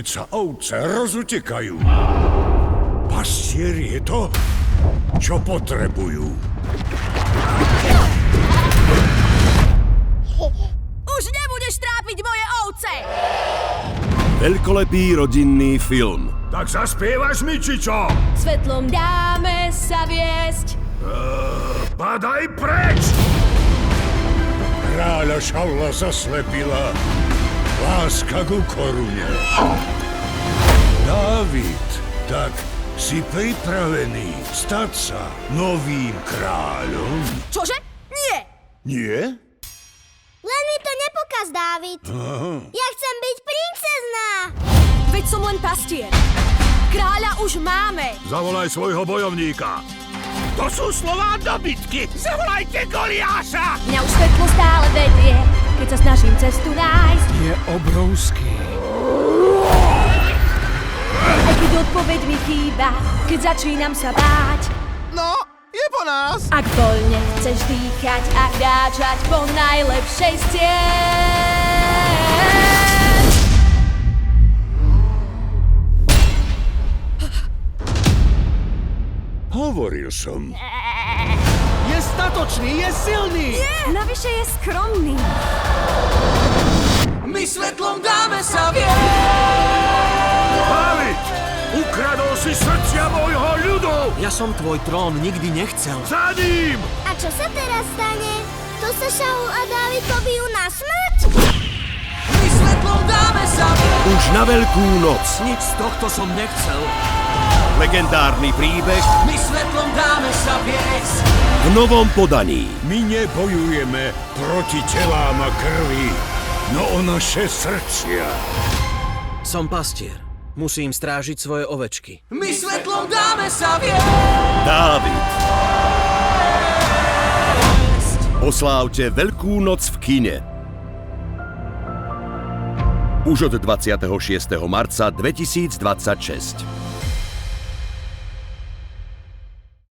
keď sa ovce rozutekajú. Pastier je to, čo potrebujú. Už nebudeš trápiť moje ovce! Veľkolepý rodinný film. Tak zaspievaš mi, či čo? Svetlom dáme sa viesť. Padaj preč! Kráľa Šaula zaslepila láska ku korune. Dávid, tak si pripravený stať sa novým kráľom? Čože? Nie! Nie? Len mi to nepokaz, Dávid. Ja chcem byť princezná. Veď som len pastier. Kráľa už máme. Zavolaj svojho bojovníka. To sú slová do bitky. Zavolajte Goliáša! Mňa už svetlo stále vedie, keď sa snažím cestu nájsť. Je obrovský. Aj keď odpoveď mi chýba, keď začínam sa báť. No, je po nás! Ak voľne chceš dýchať a kráčať po najlepšej stien. Hovoril som. Je statočný, je silný! Navyše je skromný. My svetlom dáme sa viesť! Dávid! Ukradol si srdcia môjho ľudu! Ja som tvoj trón nikdy nechcel. Za ním! A čo sa teraz stane? To sa Šaul a Dávid pobijú na smrť? My svetlom dáme sa viesť! Už na Veľkú noc. Nič z tohto som nechcel. Legendárny príbeh My svetlom dáme sa viesť! v novom podaní. My nebojujeme proti telám a krvi, no o naše srdcia. Som pastier. Musím strážiť svoje ovečky. My svetlom dáme sa viesť! Dávid. Oslávte Veľkú noc v kine. Už od 26. marca 2026.